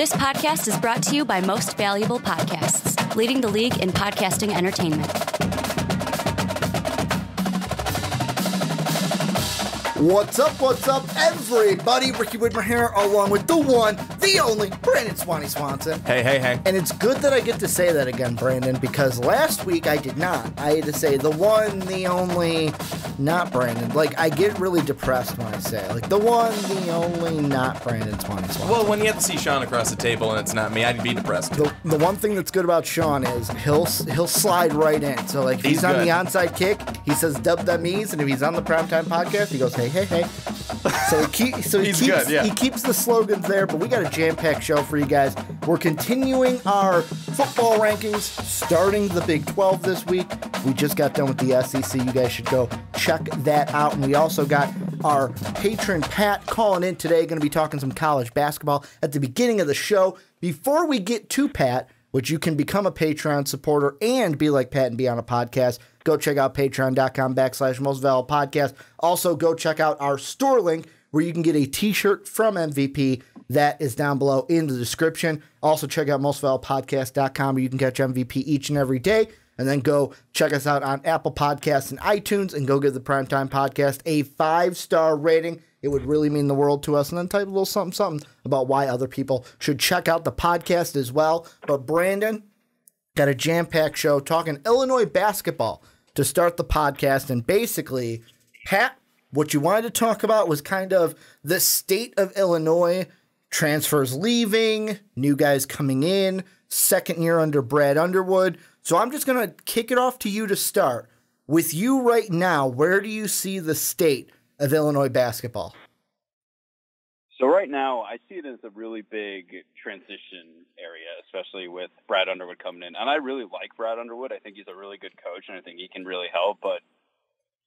This podcast is brought to you by Most Valuable Podcasts, leading the league in podcasting entertainment. What's up, everybody? Ricky Widmer here, along with the one, the only, Brandon Swanson. Hey. And it's good that I get to say that again, Brandon, because last week I did not. I had to say the one, the only, not Brandon. Like, I get really depressed when I say it. Like, the one, the only, not Brandon Swanson. Well, when you have to see Sean across the table and it's not me, I'd be depressed. The one thing that's good about Sean is he'll slide right in. So, like, if he's on the onside kick, he says dub them ease, and if he's on the primetime podcast, he goes, hey. So he keeps the slogans there, but we got a jam-packed show for you guys. We're continuing our football rankings, starting the Big 12 this week. We just got done with the SEC. You guys should go check that out. And we also got our patron Pat calling in today, going to be talking some college basketball at the beginning of the show. Before we get to Pat, which you can become a Patreon supporter and be like Pat and be on a podcast, go check out patreon.com/mostvaluablepodcast. Also, go check out our store link where you can get a t-shirt from MVP. That is down below in the description. Also, check out mostvaluablepodcast.com where you can catch MVP each and every day. And then go check us out on Apple Podcasts and iTunes and go give the Primetime Podcast a 5-star rating. It would really mean the world to us. And then type a little something about why other people should check out the podcast as well. But Brandon, got a jam-packed show talking Illinois basketball to start the podcast. And basically, Pat, what you wanted to talk about was kind of the state of Illinois, transfers leaving, new guys coming in, second year under Brad Underwood. So I'm just going to kick it off to you to start. With you right now, where do you see the state of Illinois basketball? So right now, I see it as a really big transition area, especially with Brad Underwood coming in. And I really like Brad Underwood. I think he's a really good coach, and I think he can really help. But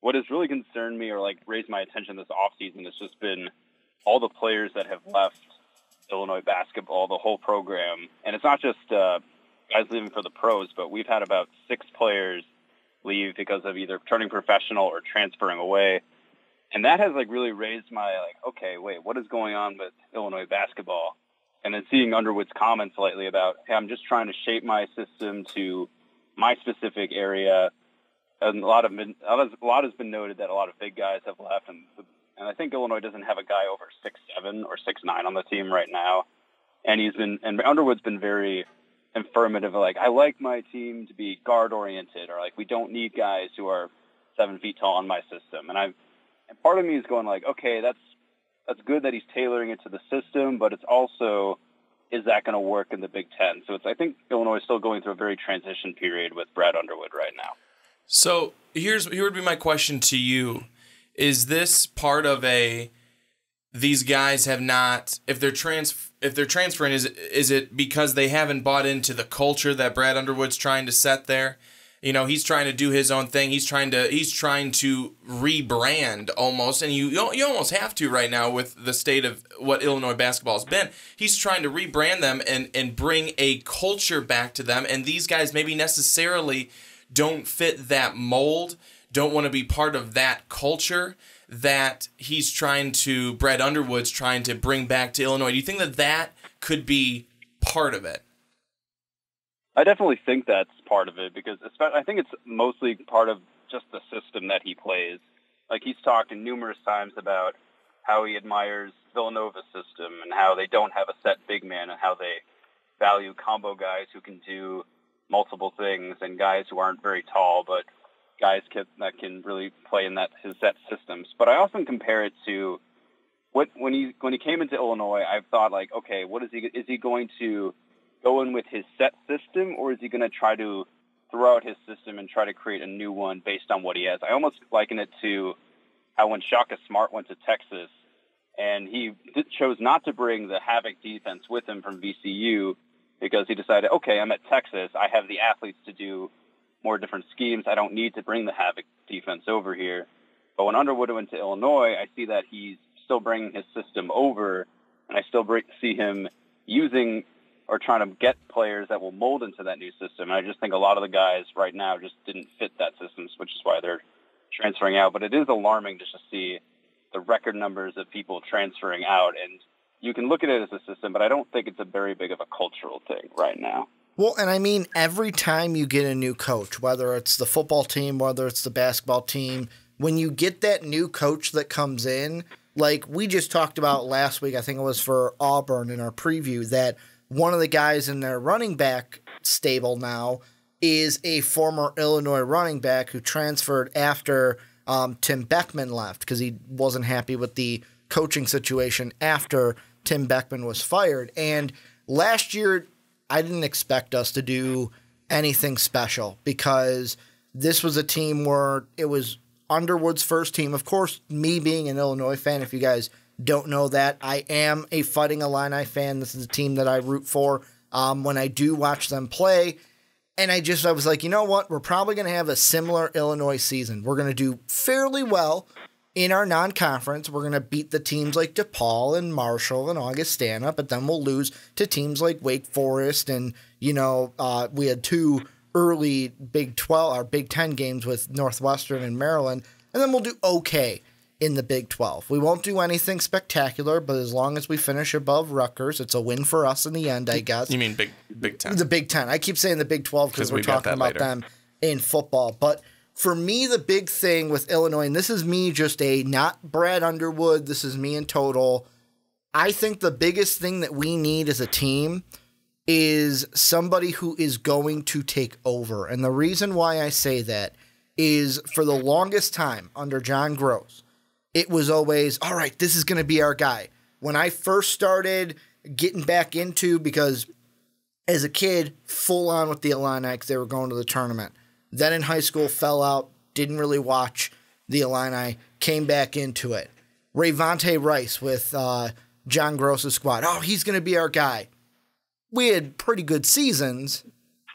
what has really concerned me or raised my attention this offseason has just been all the players that have left Illinois basketball, the whole program. And it's not just guys leaving for the pros, but we've had about 6 players leave because of either turning professional or transferring away. And that has really raised my okay, wait, what is going on with Illinois basketball? And then seeing Underwood's comments lately about, hey, I'm just trying to shape my system to my specific area. And a lot has been noted that a lot of big guys have left, and I think Illinois doesn't have a guy over 6'7" or 6'9" on the team right now. And Underwood's been very affirmative, I like my team to be guard oriented, or we don't need guys who are 7 feet tall in my system. And part of me is going okay, that's good that he's tailoring it to the system, but it's also, is that going to work in the Big Ten? So I think Illinois is still going through a very transition period with Brad Underwood right now. So here would be my question to you. Is this part of these guys have not, if they're transferring, is it because they haven't bought into the culture that Brad Underwood's trying to set there? He's trying to do his own thing. He's trying to rebrand almost, and you almost have to right now with the state of what Illinois basketball has been. He's trying to rebrand them and bring a culture back to them, and these guys maybe necessarily don't fit that mold, don't want to be part of that culture that Brad Underwood's trying to bring back to Illinois. Do you think that could be part of it? I definitely think that's part of it, because I think it's mostly part of just the system that he plays. He's talked numerous times about how he admires Villanova's system and how they don't have a set big man and how they value combo guys who can do multiple things and guys who aren't very tall, but guys that can really play in his set systems. But I often compare it to when he came into Illinois. I've thought okay, what is he going to go in with his set system, or is he going to try to throw out his system and try to create a new one based on what he has? I almost liken it to how when Shaka Smart went to Texas and he chose not to bring the Havoc defense with him from VCU because he decided, okay, I'm at Texas, I have the athletes to do more different schemes. I don't need to bring the Havoc defense over here. But when Underwood went to Illinois, I see that he's still bringing his system over, and I still see him using or trying to get players that will mold into that new system. And I just think a lot of the guys right now just didn't fit that system, which is why they're transferring out. But it is alarming just to see the record numbers of people transferring out. And you can look at it as a system, but I don't think it's a very big of a cultural thing right now. Well, and I mean, every time you get a new coach, whether it's the football team, whether it's the basketball team, when you get that new coach that comes in, like we just talked about last week, I think it was for Auburn in our preview, that one of the guys in their running back stable now is a former Illinois running back who transferred after Tim Beckman left because he wasn't happy with the coaching situation after Tim Beckman was fired. And last year, I didn't expect us to do anything special because this was a team where it was Underwood's first team. Of course, me being an Illinois fan, if you guys don't know that, I am a Fighting Illini fan. This is a team that I root for when I do watch them play. And I was like, you know what? We're probably going to have a similar Illinois season. We're going to do fairly well in our non-conference. We're going to beat the teams like DePaul and Marshall and Augustana, but then we'll lose to teams like Wake Forest. And, we had 2 early Big 12 or Big 10 games with Northwestern and Maryland, and then we'll do okay in the Big 12. We won't do anything spectacular, but as long as we finish above Rutgers, it's a win for us in the end, I guess. You mean Big 10? The Big 10. I keep saying the Big 12 because we're talking about them in football. But for me, the big thing with Illinois, and this is me just not Brad Underwood, this is me in total, I think the biggest thing that we need as a team is somebody who is going to take over. And the reason why I say that is for the longest time under John Gross, it was always, all right, this is going to be our guy. When I first started getting back into, because as a kid, full on with the Illini because they were going to the tournament. Then in high school, fell out, didn't really watch the Illini, came back into it. Rayvonte Rice with John Gross's squad. Oh, he's going to be our guy. We had pretty good seasons,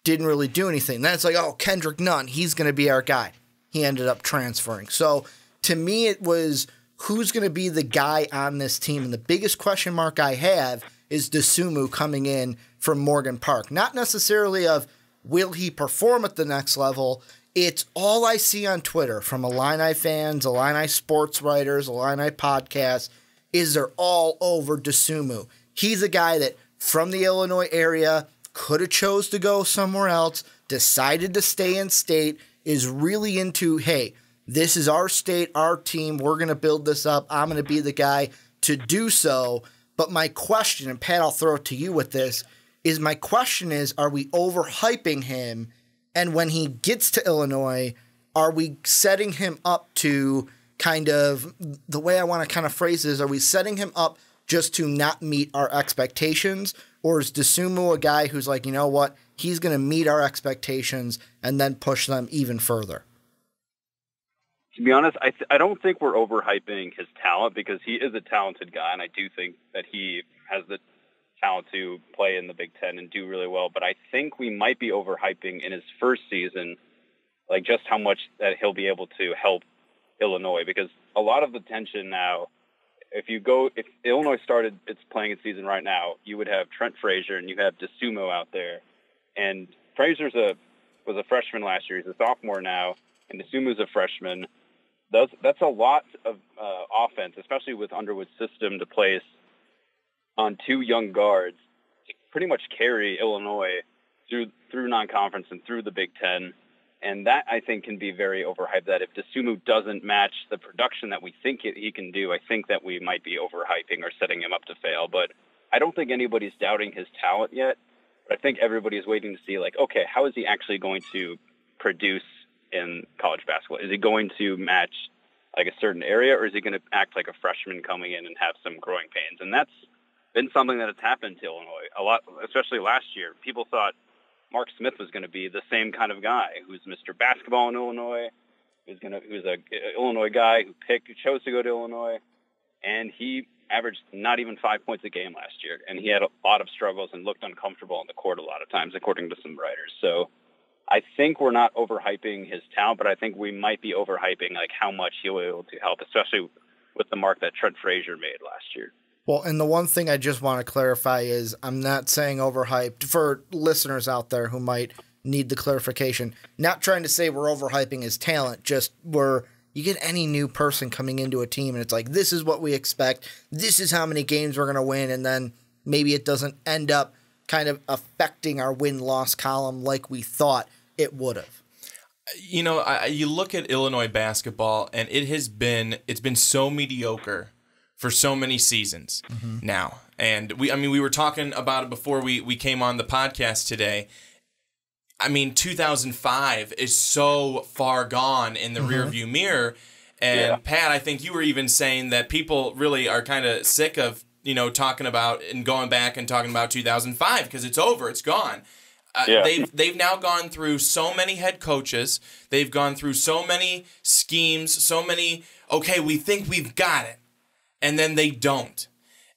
didn't really do anything. Then it's like, oh, Kendrick Nunn, he's going to be our guy. He ended up transferring. So to me, it was who's going to be the guy on this team. And the biggest question mark I have is Dosunmu coming in from Morgan Park. Not necessarily of will he perform at the next level. It's all I see on Twitter from Illini fans, Illini sports writers, Illini podcasts, is they're all over Dosunmu. He's a guy that from the Illinois area could have chose to go somewhere else, decided to stay in state, is really into, hey, this is our state, our team, we're going to build this up, I'm going to be the guy to do so. But my question, and Pat, I'll throw it to you with this, is are we overhyping him? And when he gets to Illinois, are we setting him up to kind of, the way I want to kind of phrase this, are we setting him up just to not meet our expectations? Or is Dosunmu a guy who's like, you know what, he's going to meet our expectations and then push them even further? To be honest, I don't think we're overhyping his talent because he is a talented guy, and I do think that he has the talent to play in the Big Ten and do really well. But I think we might be overhyping in his first season, like just how much that he'll be able to help Illinois. Because a lot of the tension now, if Illinois started its playing its season right now, you would have Trent Frazier and you have Dosunmu out there. And Frazier was a freshman last year. He's a sophomore now, and Dosunmu's a freshman. That's a lot of offense, especially with Underwood's system, to place on 2 young guards to pretty much carry Illinois through non-conference and through the Big Ten. And that, I think, can be very overhyped, that if Dosunmu doesn't match the production that we think he can do, I think that we might be overhyping or setting him up to fail. But I don't think anybody's doubting his talent yet. But I think everybody is waiting to see, like, okay, how is he actually going to produce in college basketball? Is he going to match like a certain area, or is he going to act like a freshman coming in and have some growing pains? And that's been something that has happened to Illinois a lot, especially last year. People thought Mark Smith was going to be the same kind of guy who's Mr. Basketball in Illinois, who's a Illinois guy who chose to go to Illinois, and he averaged not even 5 points a game last year, and he had a lot of struggles and looked uncomfortable on the court a lot of times, according to some writers. So I think we're not overhyping his talent, but I think we might be overhyping like how much he'll be able to help, especially with the mark that Trent Frazier made last year. Well, and the one thing I just want to clarify is I'm not saying overhyped for listeners out there who might need the clarification. Not trying to say we're overhyping his talent, just we're you get any new person coming into a team and it's like, this is what we expect. This is how many games we're going to win. And then maybe it doesn't end up kind of affecting our win-loss column like we thought it would have. You know, you look at Illinois basketball, and it's been so mediocre for so many seasons now. And we were talking about it before we came on the podcast today. I mean, 2005 is so far gone in the rearview mirror. And Pat, I think you were even saying that people really are kind of sick of, you know, talking about and going back and talking about 2005 because it's over, it's gone. They've now gone through so many head coaches. They've gone through so many schemes, so many, okay, we think we've got it. And then they don't.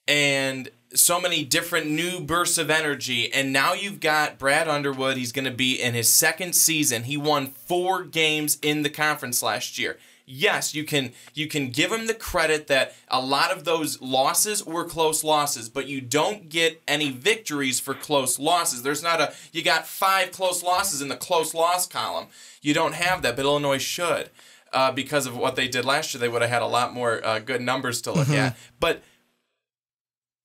And so many different new bursts of energy. And now you've got Brad Underwood. He's going to be in his second season. He won 4 games in the conference last year. Yes, you can give him the credit that a lot of those losses were close losses, but you don't get any victories for close losses. There's not you got 5 close losses in the close loss column. You don't have that, but Illinois should. Because of what they did last year, they would have had a lot more good numbers to look at. But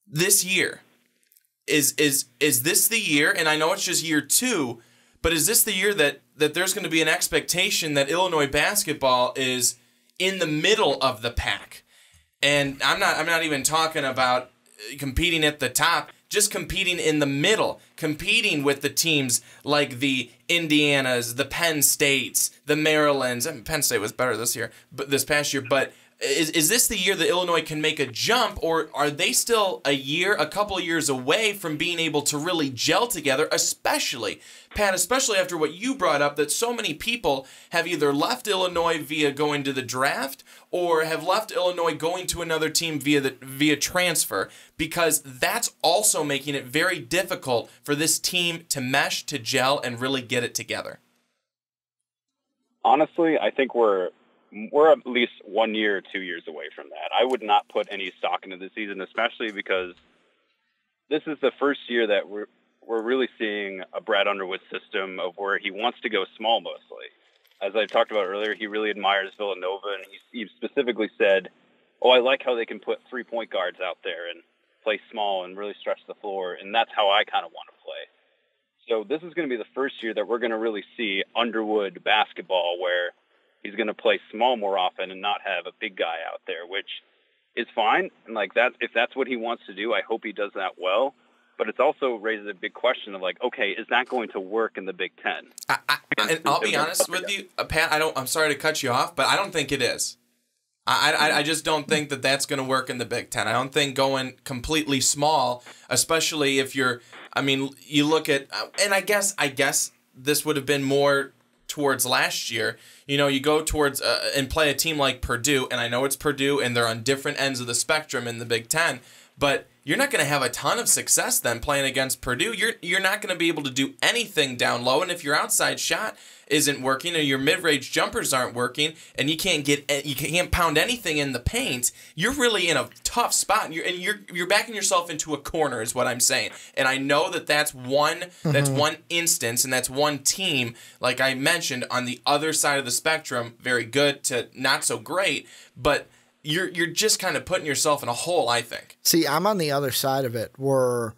this year, is this the year, and I know it's just year 2, but is this the year that there's going to be an expectation that Illinois basketball is in the middle of the pack? And I'm not even talking about competing at the top, just competing in the middle, competing with the teams like the Indianas, the Penn States, the Marylands. I mean, Penn State was better this past year, but is this the year that Illinois can make a jump, or are they still a couple of years away from being able to really gel together, especially, Pat, after what you brought up, that so many people have either left Illinois via going to the draft or have left Illinois going to another team via transfer, because that's also making it very difficult for this team to mesh, to gel, and really get it together. Honestly, I think we're at least 1 year or 2 years away from that. I would not put any stock into the season, especially because this is the first year that we're really seeing a Brad Underwood system of where he wants to go small mostly. As I talked about earlier, he really admires Villanova, and he specifically said, I like how they can put 3-point guards out there and play small and really stretch the floor, and that's how I kind of want to play. So this is going to be the first year that we're going to really see Underwood basketball, where he's going to play small more often and not have a big guy out there, which is fine. And like that, if that's what he wants to do, I hope he does that well. But it also raises a big question of like, okay, is that going to work in the Big Ten? And I'll be honest with you, Pat. I'm sorry to cut you off, but I don't think it is. I just don't think that that's going to work in the Big Ten. I don't think going completely small, especially if you look at, and I guess this would have been more towards last year. You know, you go towards and play a team like Purdue, and I know it's Purdue, and they're on different ends of the spectrum in the Big Ten, but you're not going to have a ton of success then playing against Purdue. You're not going to be able to do anything down low, and if your outside shot isn't working or your mid-range jumpers aren't working and you can't pound anything in the paint, you're really in a tough spot, and you're backing yourself into a corner is what I'm saying. And I know that's one instance, and that's one team, like I mentioned, on the other side of the spectrum, very good to not so great, but you're just kind of putting yourself in a hole, I think. See, I'm on the other side of it where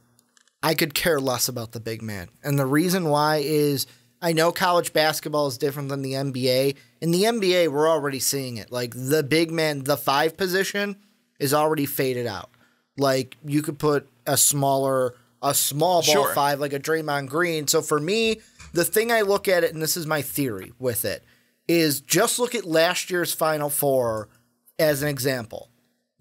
I could care less about the big man. And the reason why is I know college basketball is different than the NBA. In the NBA, we're already seeing it. Like, the big man, the 5 position is already faded out. Like, you could put a small ball 5, like a Draymond Green. So for me, the thing I look at it, and this is my theory with it, is just look at last year's Final Four as an example.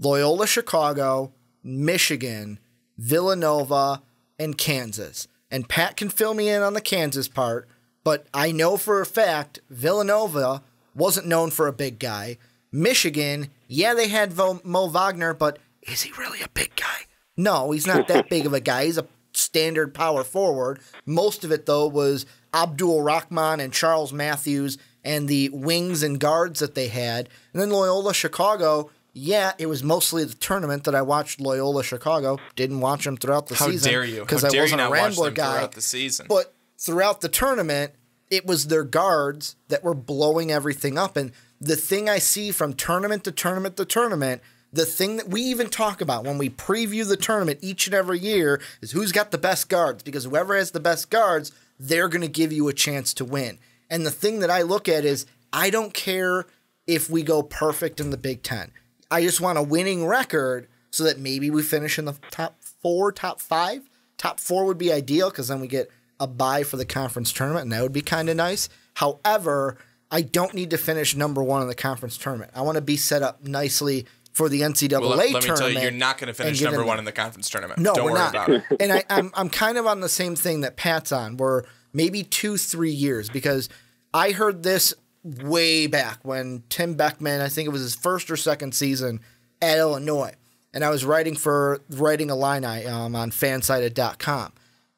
Loyola Chicago, Michigan, Villanova, and Kansas. And Pat can fill me in on the Kansas part, but I know for a fact Villanova wasn't known for a big guy. Michigan, yeah, they had Mo Wagner, but is he really a big guy? No, he's not that big of a guy. He's a standard power forward. Most of it, though, was Abdul Rahman and Charles Matthews and the wings and guards that they had. And then Loyola Chicago, yeah, it was mostly the tournament that I watched Loyola Chicago. Didn't watch them throughout the season. How dare you? Because I wasn't a Rambler guy. Throughout the season. But throughout the tournament, it was their guards that were blowing everything up. And the thing I see from tournament to tournament to tournament, the thing that we even talk about when we preview the tournament each and every year is who's got the best guards, because whoever has the best guards, they're going to give you a chance to win. And the thing that I look at is I don't care if we go perfect in the Big Ten. I just want a winning record so that maybe we finish in the top 4, top 5. Top 4 would be ideal because then we get a bye for the conference tournament, and that would be kind of nice. However, I don't need to finish number 1 in the conference tournament. I want to be set up nicely for the NCAA tournament. Let me tell you, you're not going to finish number 1 in the conference tournament. No, don't we're worry not. about it. And I'm kind of on the same thing that Pat's on, where maybe 2-3 years, because I heard this way back when Tim Beckman, I think it was his first or second season at Illinois, and I was writing a line on fansided.com,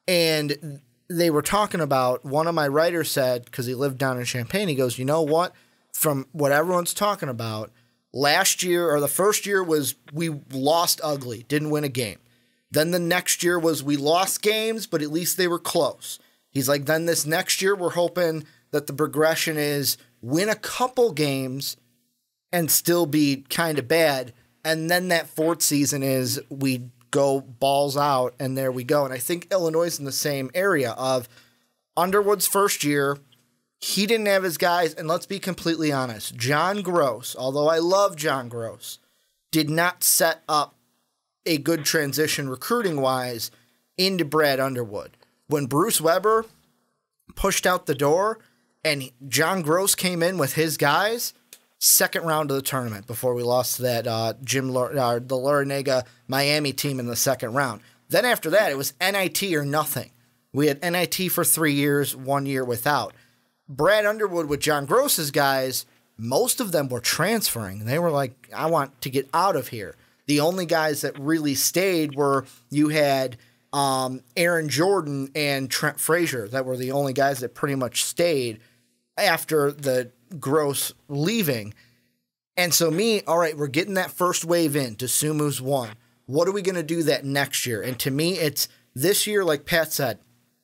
and they were talking about, one of my writers said, because he lived down in Champaign, he goes, you know what, from what everyone's talking about, last year, or the first year, was we lost ugly, didn't win a game. Then the next year was we lost games, but at least they were close. He's like, then this next year, we're hoping that the progression is win a couple games and still be kind of bad. And then that fourth season is we go balls out, and there we go. And I think Illinois is in the same area of Underwood's first year. He didn't have his guys, and let's be completely honest, John Gross, although I love John Gross, did not set up a good transition recruiting-wise into Brad Underwood. When Bruce Weber pushed out the door and John Gross came in with his guys, second round of the tournament before we lost to that the Larinaga Miami team in the second round. Then after that, it was NIT or nothing. We had NIT for 3 years, 1 year without. Brad Underwood with John Gross's guys, most of them were transferring. They were like, I want to get out of here. The only guys that really stayed were, you had Aaron Jordan and Trent Frazier. That were the only guys that pretty much stayed after the Gross leaving. And so all right, we're getting that first wave in. Desumu's won. What are we going to do that next year? And to me, it's this year, like Pat said,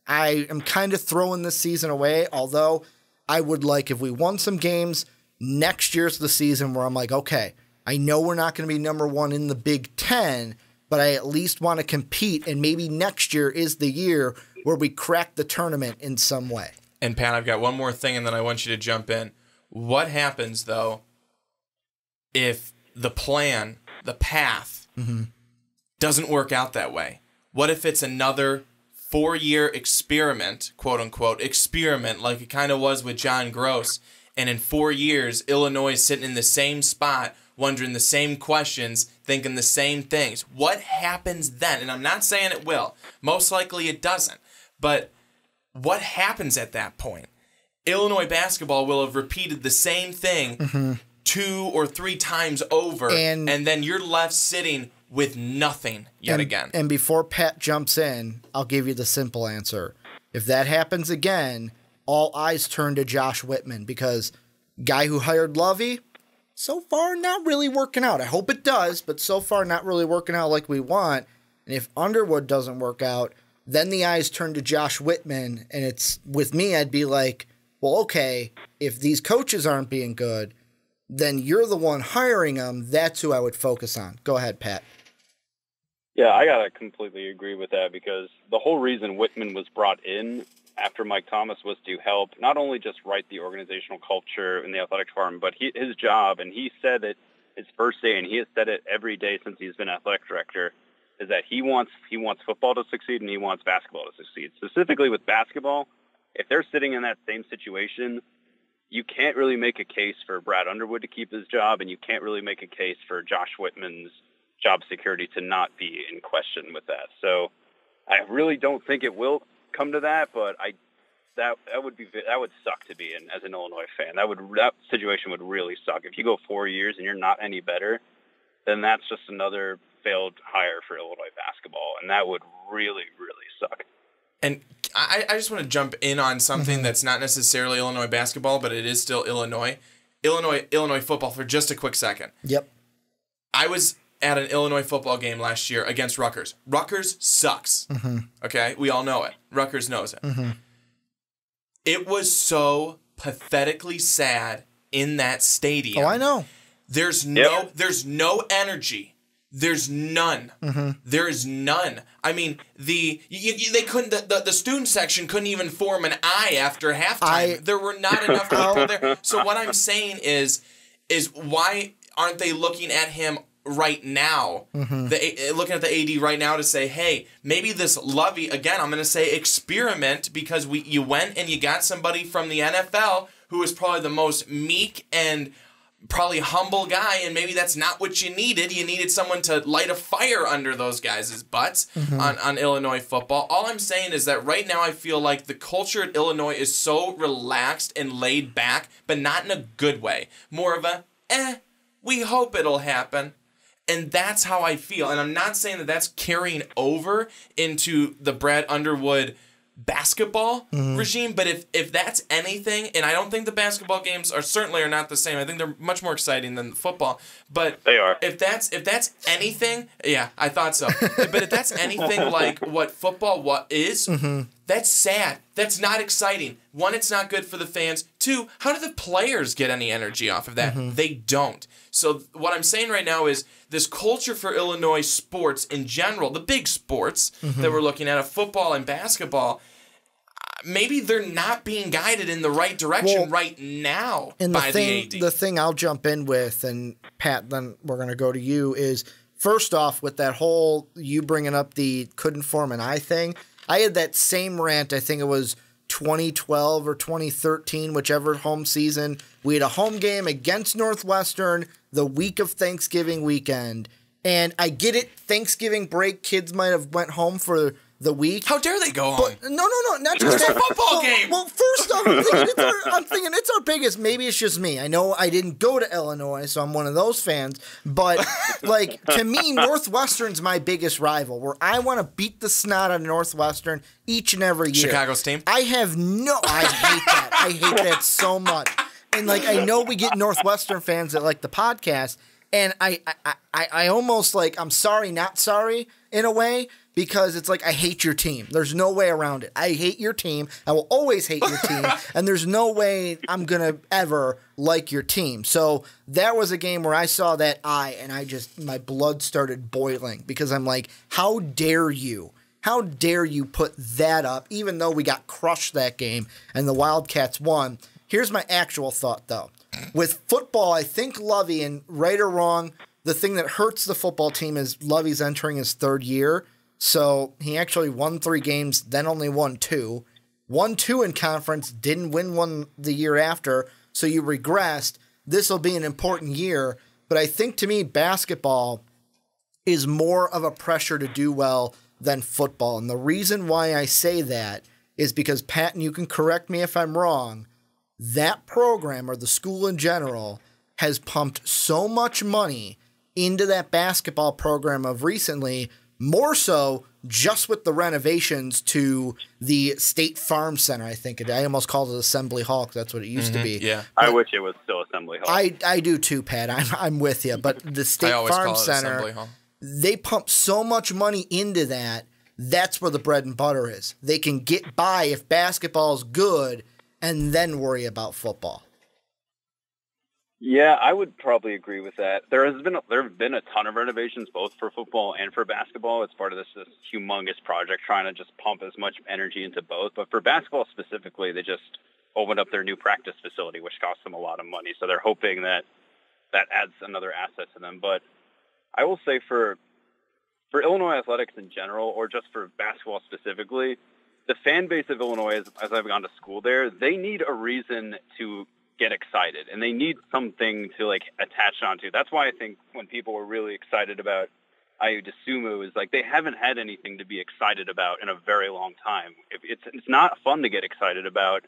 I am kind of throwing this season away, although I would like, if we won some games, next year's the season where I'm like, okay, I know we're not going to be number 1 in the Big Ten, but I at least want to compete, and maybe next year is the year where we crack the tournament in some way. And Pat, I've got one more thing, and then I want you to jump in. What happens, though, if the plan, the path, doesn't work out that way? What if it's another 4-year experiment, quote-unquote, experiment, like it kind of was with John Gross, and in 4 years, Illinois is sitting in the same spot, wondering the same questions, thinking the same things? What happens then? And I'm not saying it will. Most likely it doesn't. But what happens at that point? Illinois basketball will have repeated the same thing 2 or 3 times over, and then you're left sitting with nothing yet again. And before Pat jumps in, I'll give you the simple answer. If that happens again, all eyes turn to Josh Widmer, because guy who hired Lovey, so far not really working out. I hope it does, but so far not really working out like we want. And if Underwood doesn't work out, then the eyes turn to Josh Widmer, and it's, with me, I'd be like, well, okay, if these coaches aren't being good, then you're the one hiring them. That's who I would focus on. Go ahead, Pat. Yeah, I got to completely agree with that, because the whole reason Widmer was brought in after Mike Thomas was to help not only just write the organizational culture in the athletic department, but his job, and he said it his first day, and he has said it every day since he's been athletic director, is that he wants football to succeed and he wants basketball to succeed. Specifically with basketball, if they're sitting in that same situation, you can't really make a case for Brad Underwood to keep his job, and you can't really make a case for Josh Whitman's job security to not be in question with that. So I really don't think it will come to that, but that would suck to be in as an Illinois fan. That situation would really suck. If you go 4 years and you're not any better, then that's just another failed hire for Illinois basketball, and that would really, really suck. And I just want to jump in on something that's not necessarily Illinois basketball, but it is still Illinois football for just a quick second. Yep. I was at an Illinois football game last year against Rutgers. Rutgers sucks. Okay? We all know it. Rutgers knows it. It was so pathetically sad in that stadium. Oh, I know. There's no energy. There's none. There is none. I mean, they couldn't. The student section couldn't even form an I after halftime. There were not enough people there. So what I'm saying is why aren't they looking at him right now? Looking at the AD right now to say, hey, maybe this Lovey, again, I'm going to say experiment, because you went and you got somebody from the NFL who is probably the most meek and probably humble guy, and maybe that's not what you needed. You needed someone to light a fire under those guys' butts on Illinois football. All I'm saying is that right now I feel like the culture at Illinois is so relaxed and laid back, but not in a good way. More of a, we hope it'll happen. And that's how I feel. And I'm not saying that that's carrying over into the Brad Underwood basketball regime, but if that's anything, and I don't think the basketball games are not the same. I think they're much more exciting than football. But they are. If that's anything, yeah, I thought so. But if that's anything like what football is, that's sad. That's not exciting. One, it's not good for the fans. Two, how do the players get any energy off of that? They don't. So what I'm saying right now is this culture for Illinois sports in general, the big sports that we're looking at, football and basketball, maybe they're not being guided in the right direction right now by the AD. The thing I'll jump in with, and Pat, then we're going to go to you, is first off with that whole you bringing up the couldn't form an I thing. I had that same rant, I think it was 2012 or 2013, whichever home season. We had a home game against Northwestern the week of Thanksgiving weekend. And I get it, Thanksgiving break, kids might have went home for the week. How dare they go home? But, no, not just that. Football game. Well, first off, I'm thinking it's our biggest. Maybe it's just me. I know I didn't go to Illinois, so I'm one of those fans. But like to me, Northwestern's my biggest rival. Where I want to beat the snot out of Northwestern each and every year. Chicago's team. I hate that. I hate that so much. And like I know we get Northwestern fans that like the podcast, and I almost like I'm sorry, not sorry in a way. Because it's like, I hate your team. There's no way around it. I hate your team. I will always hate your team. And there's no way I'm going to ever like your team. So that was a game where I saw that and my blood started boiling. Because I'm like, how dare you? How dare you put that up? Even though we got crushed that game and the Wildcats won. Here's my actual thought, though. With football, I think Lovey, and right or wrong, the thing that hurts the football team is Lovey's entering his third year. So he actually won 3 games, then only won 2. Won 2 in conference, didn't win one the year after, so you regressed. This will be an important year. But I think to me, basketball is more of a pressure to do well than football. And the reason why I say that is because, Pat, and you can correct me if I'm wrong, that program, or the school in general, has pumped so much money into that basketball program of recently. More so just with the renovations to the State Farm Center, I think. I almost called it Assembly Hall because that's what it used to be. Yeah, but I wish it was still Assembly Hall. I do too, Pat. I'm with you. But the State Farm Center, they pump so much money into that. That's where the bread and butter is. They can get by if basketball is good and then worry about football. Yeah, I would probably agree with that. There have been a ton of renovations, both for football and for basketball. It's part of this humongous project trying to just pump as much energy into both. But for basketball specifically, they just opened up their new practice facility, which cost them a lot of money. So they're hoping that adds another asset to them. But I will say for Illinois athletics in general, or just for basketball specifically, the fan base of Illinois, as I've gone to school there, they need a reason to get excited, and they need something to like attach onto. That's why I think when people were really excited about IU DeSumo, it was like they haven't had anything to be excited about in a very long time. It's not fun to get excited about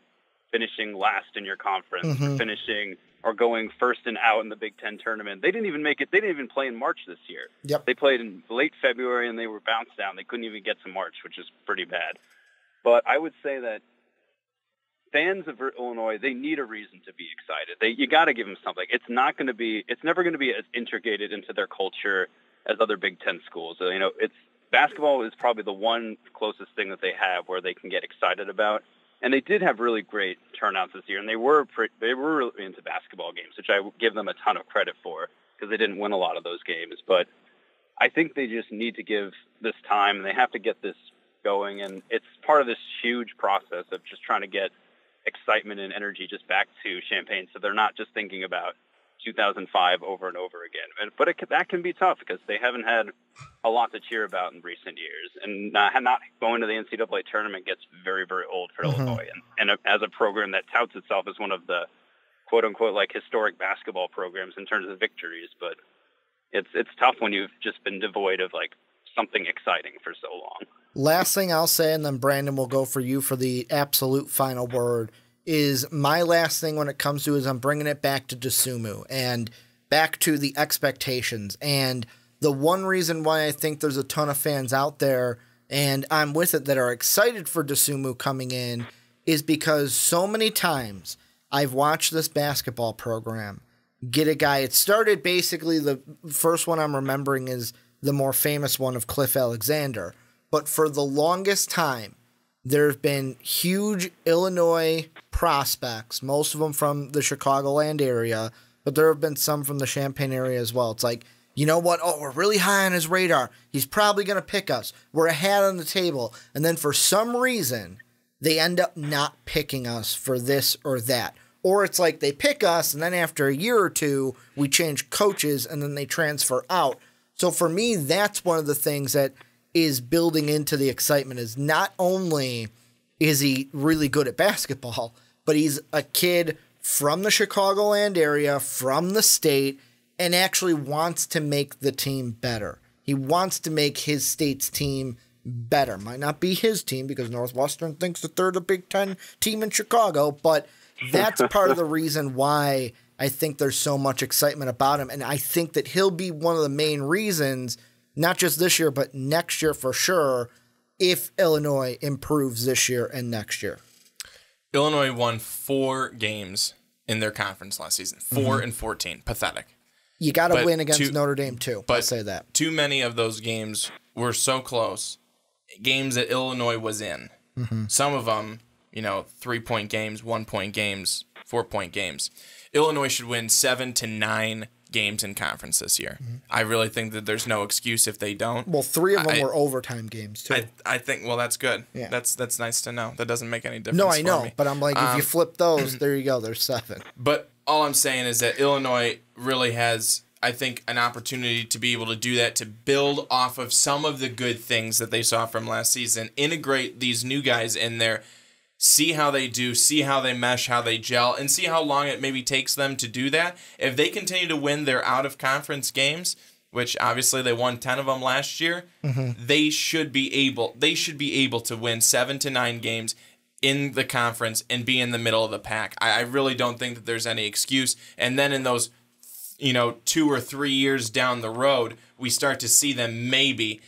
finishing last in your conference, finishing or going first and out in the Big Ten tournament. They didn't even make it. They didn't even play in March this year. Yep. They played in late February and they were bounced down. They couldn't even get to March, which is pretty bad. But I would say that fans of Illinois, they need a reason to be excited. You got to give them something. It's never going to be as integrated into their culture as other Big Ten schools. Basketball is probably the one closest thing that they have where they can get excited about. And they did have really great turnouts this year, and they were really into basketball games, which I give them a ton of credit for because they didn't win a lot of those games. But I think they just need to give this time, and they have to get this going. And it's part of this huge process of just trying to get excitement and energy just back to Champaign, so they're not just thinking about 2005 over and over again. But that can be tough because they haven't had a lot to cheer about in recent years, and not going to the NCAA tournament gets very, very old for Illinois. And as a program that touts itself as one of the quote unquote like historic basketball programs in terms of victories, but it's tough when you've just been devoid of like something exciting for so long. Last thing I'll say, and then Brandon will go for you for the absolute final word, is my last thing when it comes to is I'm bringing it back to DeSumo and back to the expectations. And the one reason why I think there's a ton of fans out there, and I'm with it, that are excited for DeSumo coming in is because so many times I've watched this basketball program get a guy. It started basically, the first one I'm remembering is the more famous one of Cliff Alexander. But for the longest time, there have been huge Illinois prospects, most of them from the Chicagoland area, but there have been some from the Champaign area as well. It's like, you know what? Oh, we're really high on his radar. He's probably going to pick us. We're a hat on the table. And then for some reason, they end up not picking us for this or that. Or it's like they pick us, and then after a year or two, we change coaches, and then they transfer out. So for me, that's one of the things that is building into the excitement, is not only is he really good at basketball, but he's a kid from the Chicagoland area, from the state, and actually wants to make the team better. He wants to make his state's team better. Might not be his team because Northwestern thinks that they're the Big Ten team in Chicago, but that's part of the reason why I think there's so much excitement about him. And I think that he'll be one of the main reasons, not just this year, but next year for sure, if Illinois improves this year and next year. Illinois won 4 games in their conference last season. 4 and 14. Pathetic. You got to win against Notre Dame, too. I'll say that. Too many of those games were so close. Games that Illinois was in. Some of them, 3-point games, 1-point games, 4-point games. Illinois should win 7 to 9 games in conference this year. I really think that there's no excuse if they don't. Well, 3 of them were overtime games, too. I think, well, that's good. Yeah. That's nice to know. That doesn't make any difference. No, I know, but I'm like, if you flip those, there you go, there's 7. But all I'm saying is that Illinois really has, I think, an opportunity to be able to do that, to build off of some of the good things that they saw from last season, integrate these new guys in there, see how they do, see how they mesh, how they gel, and see how long it maybe takes them to do that. If they continue to win their out-of-conference games, which obviously they won 10 of them last year, they should be able to win 7 to 9 games in the conference and be in the middle of the pack. I really don't think that there's any excuse. And then in those 2 or 3 years down the road, we start to see them maybe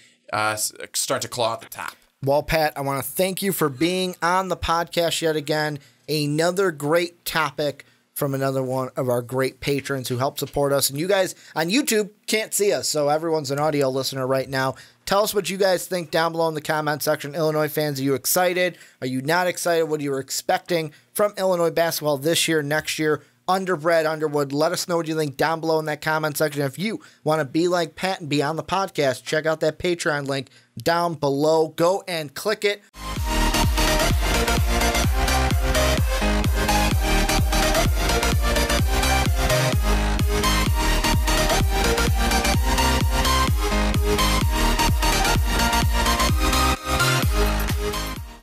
start to claw at the top. Well, Pat, I want to thank you for being on the podcast yet again. Another great topic from another one of our great patrons who help support us. And you guys on YouTube can't see us, so everyone's an audio listener right now. Tell us what you guys think down below in the comment section. Illinois fans, are you excited? Are you not excited? What are you expecting from Illinois basketball this year, next year? Underbred, Underwood, let us know what you think down below in that comment section. If you want to be like Pat and be on the podcast, check out that Patreon link down below. Go and click it.